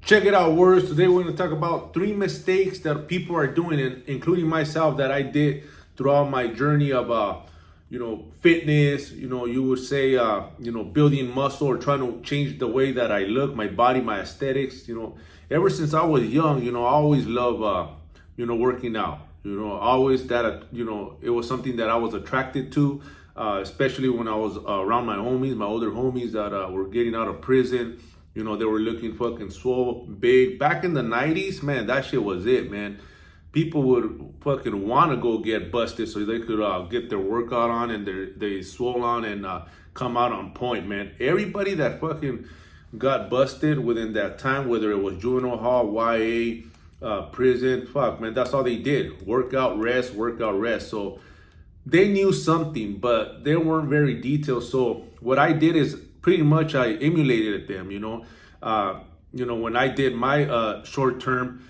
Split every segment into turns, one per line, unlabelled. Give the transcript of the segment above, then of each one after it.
Check it out, words. Today we're going to talk about 3 mistakes that people are doing, and including myself, that I did throughout my journey of, fitness. You would say, building muscle or trying to change the way that I look, my body, my aesthetics. Ever since I was young, I always loved, working out. Always that, it was something that I was attracted to, especially when I was around my homies, my older homies that were getting out of prison. They were looking fucking swole, big. Back in the 90s, man, that shit was it, man. People would fucking want to go get busted so they could get their workout on and they swole on and come out on point, man. Everybody that fucking got busted within that time, whether it was juvenile hall, YA, prison, fuck, man, that's all they did. Workout, rest, workout, rest. So they knew something, but they weren't very detailed. So what I did is pretty much I emulated them, when I did my short term,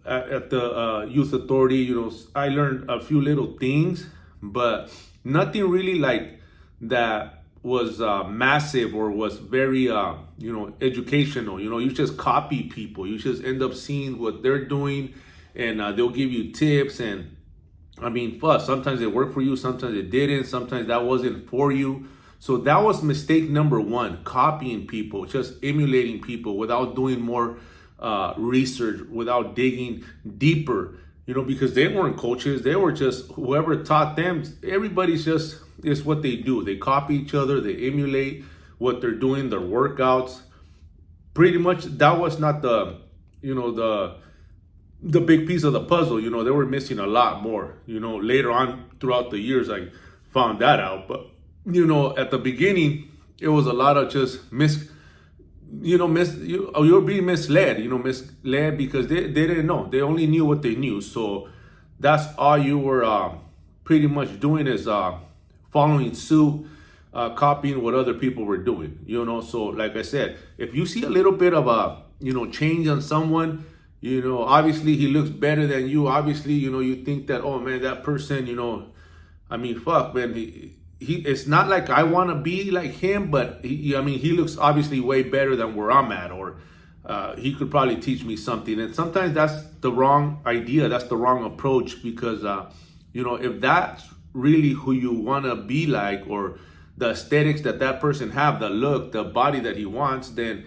at the youth authority, I learned a few little things, but nothing really like that was massive or was very, educational. You just copy people. You just end up seeing what they're doing, and they'll give you tips. And I mean, fuck, sometimes it worked for you, sometimes it didn't, sometimes that wasn't for you. So that was mistake number 1, copying people, just emulating people without doing more research, without digging deeper, because they weren't coaches. They were just whoever taught them. Everybody's just is what they do. They copy each other. They emulate what they're doing, their workouts. Pretty much that was not the big piece of the puzzle. They were missing a lot more. Later on throughout the years, I found that out. But at the beginning, it was a lot of just you're being misled, misled because they didn't know. They only knew what they knew. So that's all you were pretty much doing is following suit, copying what other people were doing, So like I said, if you see a little bit of a, change on someone, obviously he looks better than you. Obviously, you think that, oh man, that person, I mean, fuck, man, he it's not like I want to be like him, but he looks obviously way better than where I'm at, or he could probably teach me something. And sometimes that's the wrong idea. That's the wrong approach, because, if that's really who you want to be like, or the aesthetics that person have, the look, the body that he wants, then,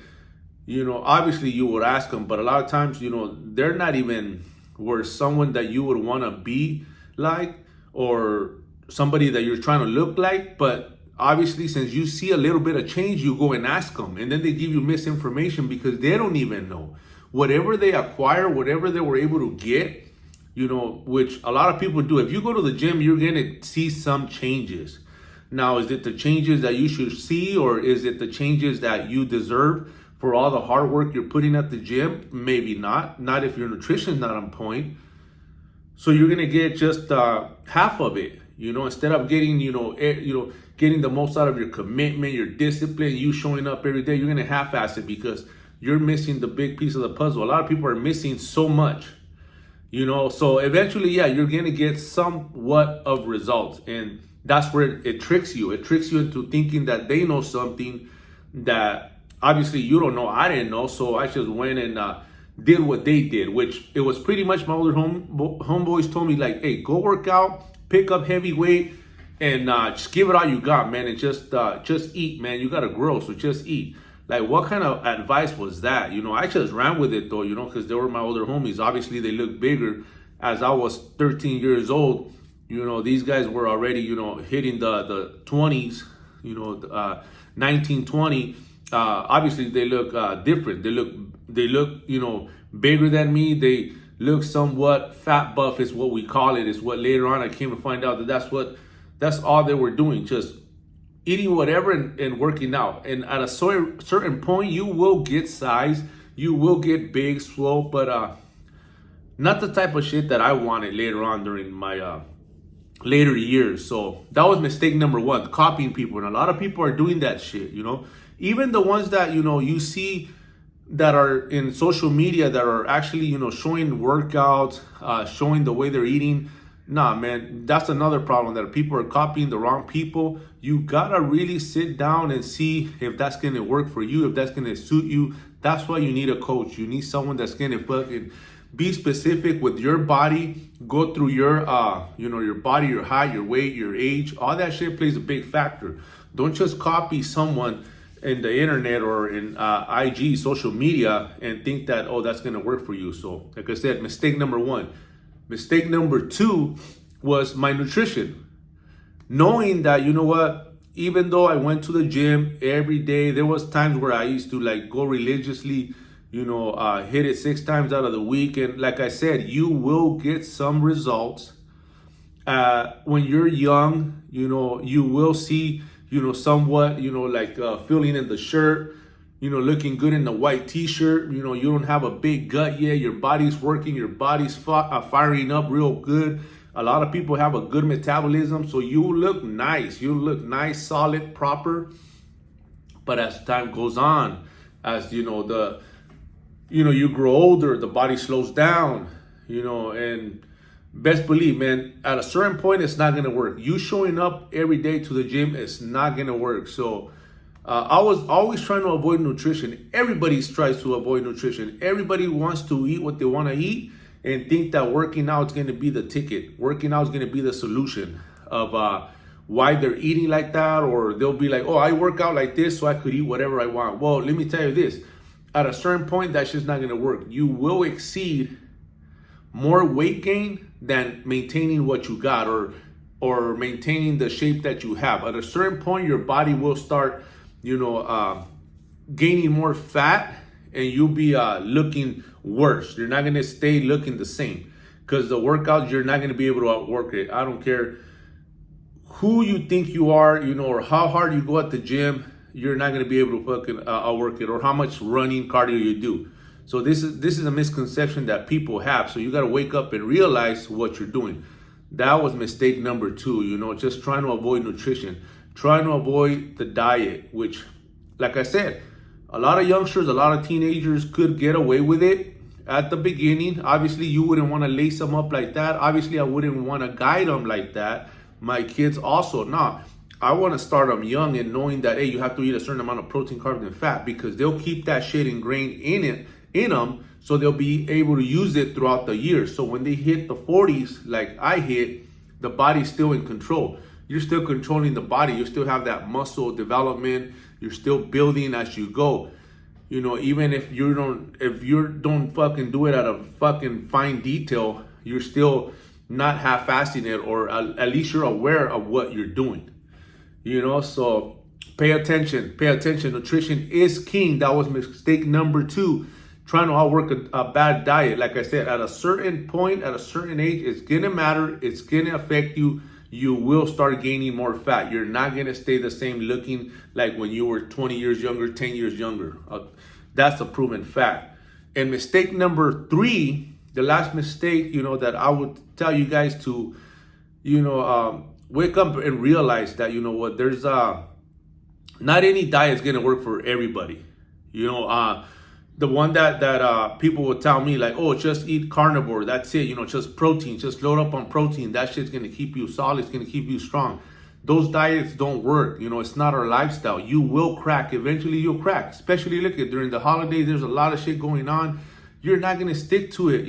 obviously you would ask him. But a lot of times, they're not even where someone that you would want to be like, or somebody that you're trying to look like. But obviously, since you see a little bit of change, you go and ask them, and then they give you misinformation because they don't even know. Whatever they acquire, whatever they were able to get, which a lot of people do. If you go to the gym, you're gonna see some changes. Now, is it the changes that you should see, or is it the changes that you deserve for all the hard work you're putting at the gym? Maybe not. Not if your nutrition's not on point. So you're gonna get just half of it. Instead of getting, getting the most out of your commitment, your discipline, you showing up every day, you're going to half-ass it because you're missing the big piece of the puzzle. A lot of people are missing so much, so eventually, yeah, you're going to get somewhat of results. And that's where it tricks you. It tricks you into thinking that they know something that obviously you don't know. I didn't know. So I just went and did what they did, which it was pretty much my older homeboys told me, like, hey, go work out, pick up heavy weight, and just give it all you got, man. And just eat, man. You gotta grow, so just eat. Like, what kind of advice was that? I just ran with it though, because they were my older homies. Obviously, they looked bigger. As I was 13 years old, these guys were already, hitting the 20s, 19, 20. Obviously, they look different. They look, bigger than me. They look somewhat fat buff is what we call it, is what later on I came to find out that's all they were doing, just eating whatever and working out. And at a certain point, you will get size, you will get big, swole, but not the type of shit that I wanted later on during my later years. So that was mistake number 1, copying people. And a lot of people are doing that shit, even the ones that, you see that are in social media that are actually, showing workouts, showing the way they're eating. Nah, man, that's another problem, that people are copying the wrong people. You gotta really sit down and see if that's gonna work for you, if that's gonna suit you. That's why you need a coach. You need someone that's gonna fucking be specific with your body, go through your your body, your height, your weight, your age. All that shit plays a big factor. Don't just copy someone in the internet or in IG, social media, and think that, oh, that's gonna work for you. So, like I said, mistake number one. Mistake number two was my nutrition. Knowing that, you know what, even though I went to the gym every day, there was times where I used to like go religiously, hit it 6 times out of the week. And like I said, you will get some results. When you're young, you will see, somewhat, filling in the shirt, looking good in the white t-shirt. You don't have a big gut yet. Your body's working, your body's firing up real good. A lot of people have a good metabolism, so you look nice. You look nice, solid, proper. But as time goes on, as you grow older, the body slows down, and best believe, man, at a certain point, it's not gonna work. You showing up every day to the gym, it's not gonna work. So I was always trying to avoid nutrition. Everybody tries to avoid nutrition. Everybody wants to eat what they want to eat and think that working out is going to be the ticket. Working out is going to be the solution of why they're eating like that. Or they'll be like, oh, I work out like this so I could eat whatever I want. Well, let me tell you this. At a certain point, that's just not going to work. You will exceed more weight gain than maintaining what you got or maintaining the shape that you have. At a certain point, your body will start gaining more fat, and you'll be looking worse. You're not gonna stay looking the same, because the workouts, you're not gonna be able to outwork it. I don't care who you think you are, or how hard you go at the gym, you're not gonna be able to fucking outwork it, or how much running cardio you do. So this is a misconception that people have. So you gotta wake up and realize what you're doing. That was mistake number two, just trying to avoid nutrition. Trying to avoid the diet, which, like I said, a lot of youngsters, a lot of teenagers could get away with it at the beginning. Obviously, you wouldn't want to lace them up like that. Obviously, I wouldn't want to guide them like that. My kids also, I want to start them young and knowing that, hey, you have to eat a certain amount of protein, carbs, and fat, because they'll keep that shit ingrained in them, so they'll be able to use it throughout the year. So when they hit the 40s, like I hit, the body's still in control. You're still controlling the body. You still have that muscle development. You're still building as you go. Even if you don't fucking do it at a fucking fine detail, you're still not half-assing it, or at least you're aware of what you're doing. So pay attention. Nutrition is king. That was mistake number two. Trying to outwork a bad diet. Like I said, at a certain point, at a certain age, it's gonna matter. It's gonna affect you. You will start gaining more fat. You're not going to stay the same looking like when you were 20 years younger, 10 years younger. That's a proven fact. And mistake number three, the last mistake, that I would tell you guys to, wake up and realize that, there's not any diet is going to work for everybody. The one that people would tell me, like, oh, just eat carnivore, that's it, just protein, just load up on protein, that shit's gonna keep you solid, it's gonna keep you strong. Those diets don't work. It's not our lifestyle. You will crack. Eventually you'll crack. Especially look at during the holidays, there's a lot of shit going on. You're not gonna stick to it.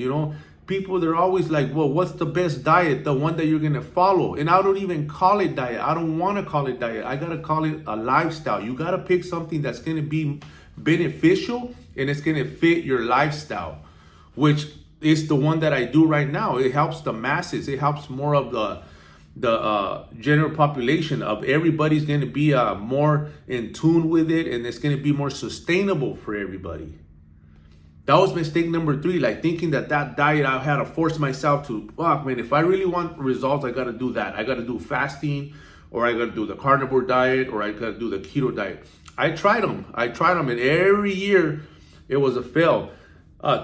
People, they're always like, well, what's the best diet? The one that you're gonna follow. And I don't even call it diet. I don't wanna call it diet. I gotta call it a lifestyle. You gotta pick something that's gonna be beneficial and it's going to fit your lifestyle, which is the one that I do right now. It helps the masses. It helps more of the general population. Of everybody's going to be more in tune with it, and it's going to be more sustainable for everybody. That was mistake number three, like thinking that diet, I had to force myself to, fuck, man, if I really want results, I got to do that. I got to do fasting, or I got to do the carnivore diet, or I got to do the keto diet. I tried them, and every year it was a fail.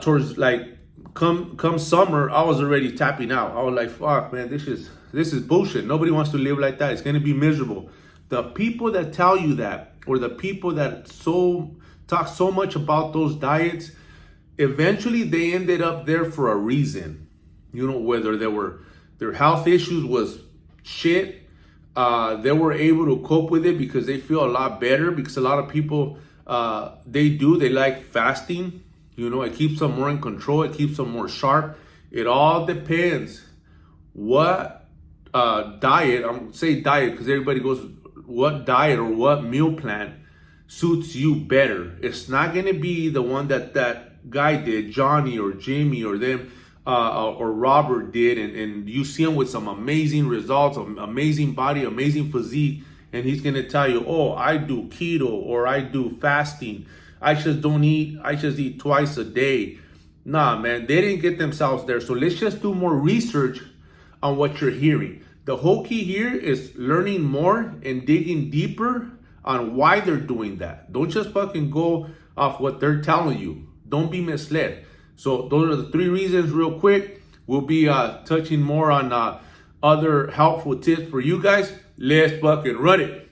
Towards like come summer, I was already tapping out. I was like, fuck, man, this is bullshit. Nobody wants to live like that. It's gonna be miserable. The people that tell you that, or the people that talk so much about those diets, eventually they ended up there for a reason. Whether they were their health issues was shit. They were able to cope with it because they feel a lot better, because a lot of people, they like fasting. It keeps them more in control. It keeps them more sharp. It all depends what diet, I'm gonna say diet because everybody goes, what diet or what meal plan suits you better. It's not gonna be the one that guy did, Johnny or Jimmy or them, or Robert did, and you see him with some amazing results, amazing body, amazing physique, and he's gonna tell you, oh, I do keto or I do fasting. I just eat twice a day. Nah, man, they didn't get themselves there. So let's just do more research on what you're hearing. The whole key here is learning more and digging deeper on why they're doing that. Don't just fucking go off what they're telling you. Don't be misled. So those are the 3 reasons real quick. We'll be touching more on other helpful tips for you guys. Let's fucking run it.